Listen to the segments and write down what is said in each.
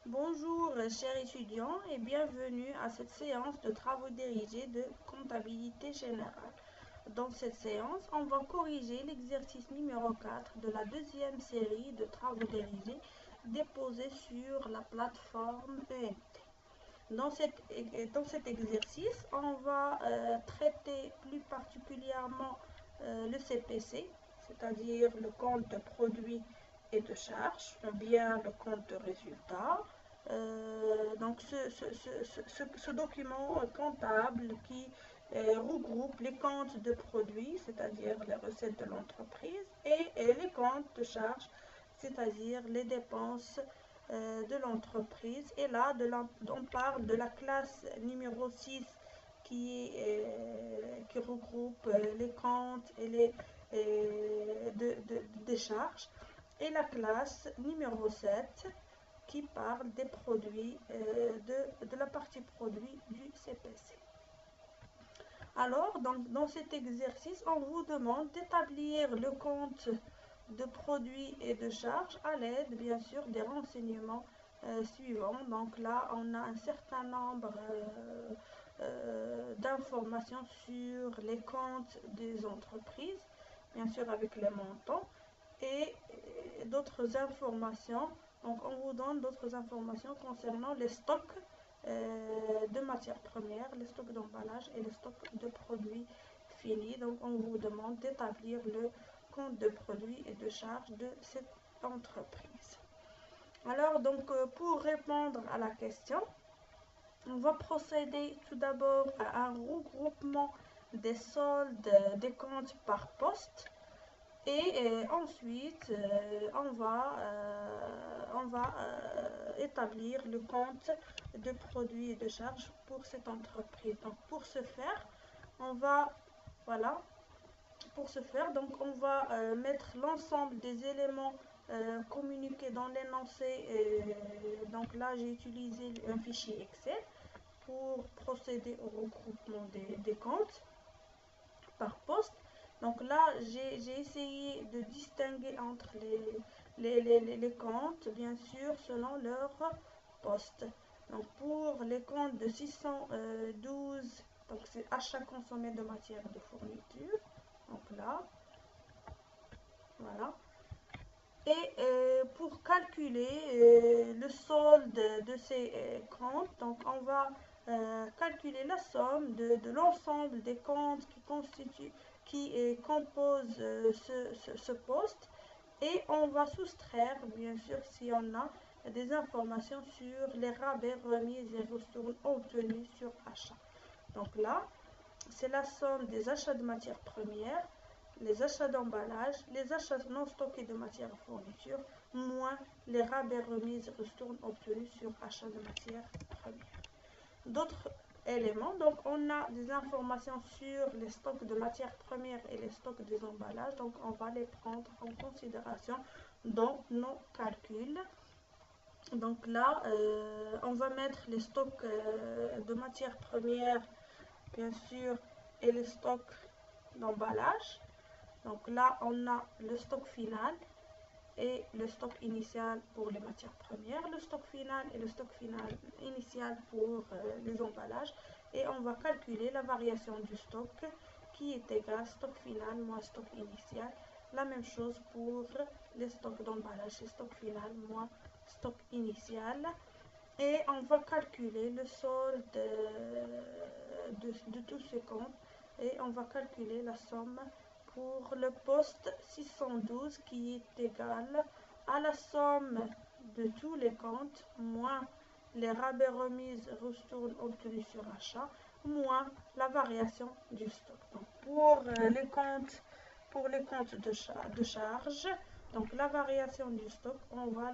Bonjour chers étudiants et bienvenue à cette séance de travaux dirigés de comptabilité générale. Dans cette séance, on va corriger l'exercice numéro 4 de la deuxième série de travaux dirigés déposés sur la plateforme EMT. Dans cet exercice, on va traiter plus particulièrement le CPC, c'est-à-dire le compte de produits et de charges, ou bien le compte de résultat. Donc ce document comptable qui regroupe les comptes de produits, c'est-à-dire les recettes de l'entreprise, et les comptes de charges, c'est-à-dire les dépenses de l'entreprise. Et là, on parle de la classe numéro 6 qui regroupe les comptes et des charges. Et la classe numéro 7 qui parle des produits, de la partie produit du CPC. Alors, dans cet exercice, on vous demande d'établir le compte de produits et de charges à l'aide, bien sûr, des renseignements suivants. Donc là, on a un certain nombre d'informations sur les comptes des entreprises, bien sûr avec les montants, et d'autres informations. Donc on vous donne d'autres informations concernant les stocks de matières premières, les stocks d'emballage et les stocks de produits finis. Donc on vous demande d'établir le compte de produits et de charges de cette entreprise. Alors donc pour répondre à la question, on va procéder tout d'abord à un regroupement des soldes des comptes par poste. Et ensuite, on va établir le compte de produits et de charges pour cette entreprise. Donc, pour ce faire, on va, voilà, pour ce faire, donc on va mettre l'ensemble des éléments communiqués dans l'énoncé. Donc là, j'ai utilisé un fichier Excel pour procéder au regroupement des comptes par poste. Donc là, j'ai essayé de distinguer entre les comptes, bien sûr, selon leur poste. Donc pour les comptes de 612, donc c'est achat consommé de matière de fourniture. Donc là, voilà. Et pour calculer le solde de ces comptes, donc on va calculer la somme de l'ensemble des comptes qui composent ce poste, et on va soustraire, bien sûr, si on a des informations sur les rabais, remises et ristournes obtenus sur achat. Donc là, c'est la somme des achats de matières premières, les achats d'emballage, les achats non stockés de matières à fourniture, moins les rabais, remises, ristournes obtenus sur achat de matières premières. D'autres éléments, donc on a des informations sur les stocks de matières premières et les stocks des emballages, donc on va les prendre en considération dans nos calculs. Donc là, on va mettre les stocks de matières premières, bien sûr, et les stocks d'emballage. Donc là, on a le stock final et le stock initial pour les matières premières, le stock final et le stock final initial pour les emballages. Et on va calculer la variation du stock qui est égale stock final moins stock initial. La même chose pour les stocks d'emballage, et stock final moins stock initial. Et on va calculer le solde de tous ces comptes, et on va calculer la somme pour le poste 612 qui est égal à la somme de tous les comptes moins les rabais, remises, ristournes obtenus sur achat, moins la variation du stock. Donc pour les comptes de charge, donc la variation du stock, on va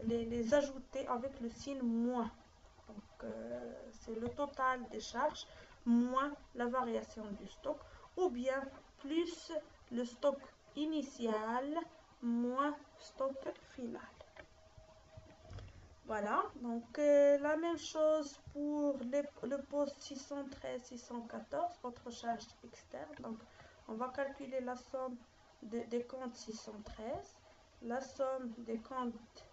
les ajouter avec le signe moins. Donc c'est le total des charges moins la variation du stock, ou bien plus le stock initial moins stock final. Voilà, donc la même chose pour le poste 613-614, autre charge externe. Donc on va calculer la somme des comptes 613, la somme des comptes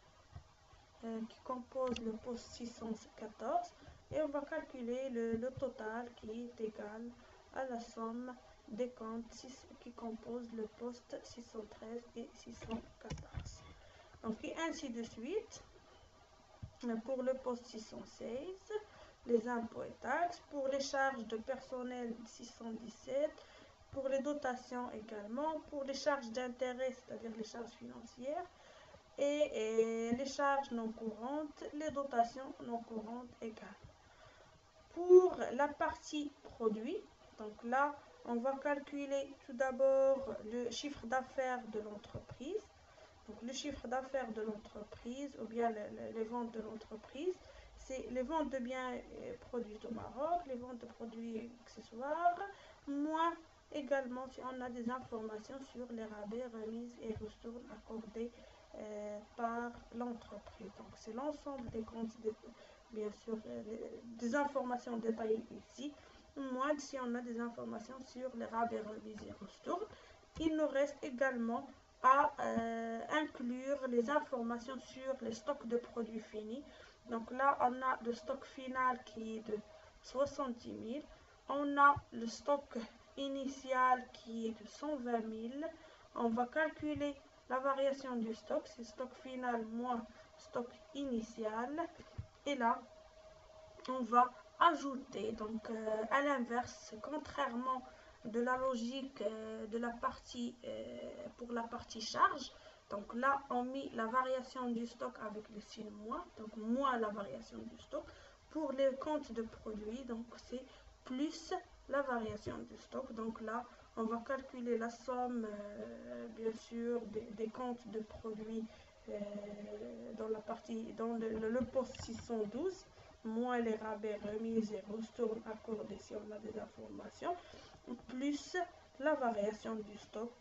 qui compose le poste 614 et on va calculer le total qui est égal à la somme des comptes qui composent le poste 613 et 614. Donc, et ainsi de suite. Pour le poste 616, les impôts et taxes. Pour les charges de personnel 617. Pour les dotations également. Pour les charges d'intérêt, c'est-à-dire les charges financières. Et les charges non courantes, les dotations non courantes également. Pour la partie produit, donc là, on va calculer tout d'abord le chiffre d'affaires de l'entreprise. Donc le chiffre d'affaires de l'entreprise ou bien les ventes de l'entreprise, c'est les ventes de biens produits au Maroc, les ventes de produits accessoires, moins également si on a des informations sur les rabais, remises et ristournes accordés par l'entreprise. Donc c'est l'ensemble des comptes, bien sûr, des informations détaillées ici, moins si on a des informations sur les rabais, remises et ristournes. Il nous reste également à inclure les informations sur les stocks de produits finis. Donc là, on a le stock final qui est de 70 000. On a le stock initial qui est de 120 000. On va calculer la variation du stock, c'est stock final moins stock initial. Et là, on va ajouter, donc à l'inverse, contrairement de la logique de la partie pour la partie charge. Donc là, on met la variation du stock avec le signe moins, donc moins la variation du stock. Pour les comptes de produits, donc c'est plus la variation du stock. Donc là, on va calculer la somme, bien sûr, des comptes de produits dans la partie, dans le poste 612, moins les rabais, remises et ristournes accordés si on a des informations, plus la variation du stock.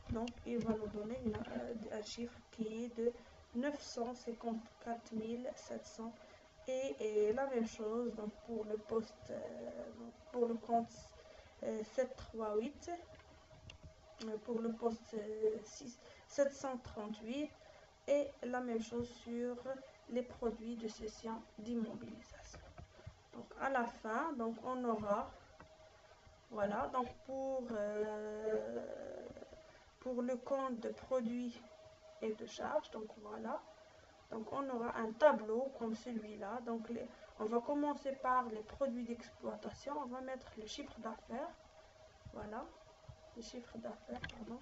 Donc il va nous donner un chiffre qui est de 954 700 et la même chose donc pour le poste pour le compte 738, pour le poste 738 et la même chose sur les produits de cession d'immobilisation. Donc à la fin, donc on aura, voilà, donc pour le compte de produits et de charges, donc voilà, donc on aura un tableau comme celui-là. Donc on va commencer par les produits d'exploitation, on va mettre le chiffre d'affaires, voilà, le chiffre d'affaires, pardon.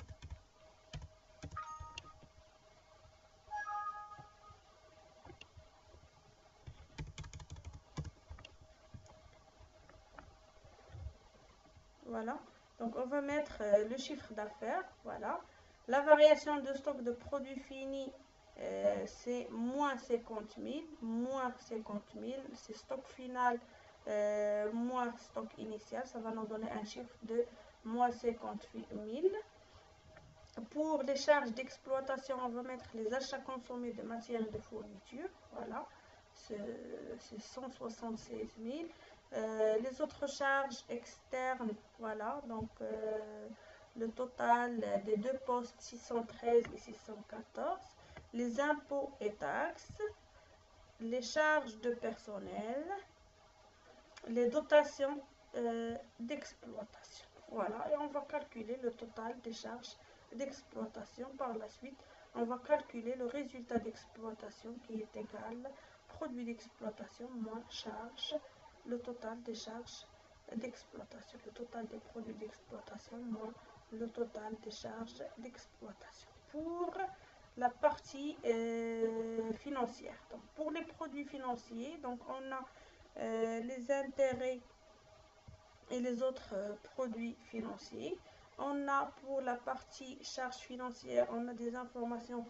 Voilà, donc on va mettre le chiffre d'affaires, voilà. La variation de stock de produits finis, c'est moins 50 000, moins 50 000, c'est stock final, moins stock initial, ça va nous donner un chiffre de moins 58 000. Pour les charges d'exploitation, on va mettre les achats consommés de matières et de fournitures, voilà, c'est 176 000. Les autres charges externes, voilà, donc le total des deux postes 613 et 614, les impôts et taxes, les charges de personnel, les dotations d'exploitation. Voilà, et on va calculer le total des charges d'exploitation. Par la suite, on va calculer le résultat d'exploitation qui est égal produit d'exploitation moins charge, le total des charges d'exploitation, le total des produits d'exploitation moins le total des charges d'exploitation. Pour la partie financière, donc pour les produits financiers, donc on a les intérêts et les autres produits financiers. On a pour la partie charges financières, on a des informations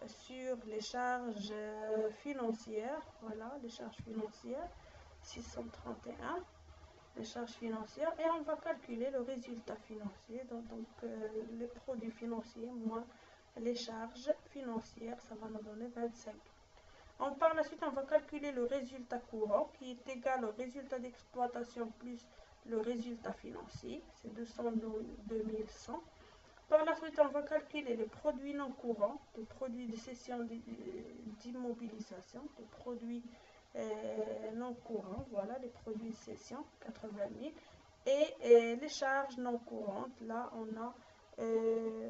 sur les charges financières, voilà, les charges financières, 631, les charges financières, et on va calculer le résultat financier, donc les produits financiers moins les charges financières, ça va nous donner 25. Par la suite, on va calculer le résultat courant qui est égal au résultat d'exploitation plus le résultat financier, c'est 202 100. Par la suite, on va calculer les produits non courants, les produits de cession d'immobilisation, les produits non courants, voilà, les produits de cession, 80 000, et les charges non courantes, là on a,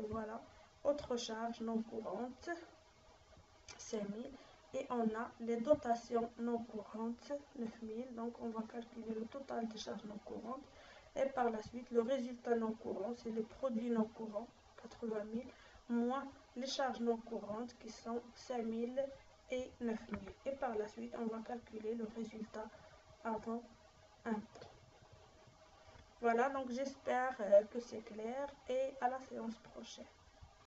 voilà, autre charge non courante, 5 000, et on a les dotations non courantes, 9 000, donc on va calculer le total des charges non courantes. Et par la suite, le résultat non courant, c'est les produits non courants, 80 000, moins les charges non courantes qui sont 5 000 et 9 000. Et par la suite, on va calculer le résultat avant impôt. Voilà, donc j'espère que c'est clair et à la séance prochaine.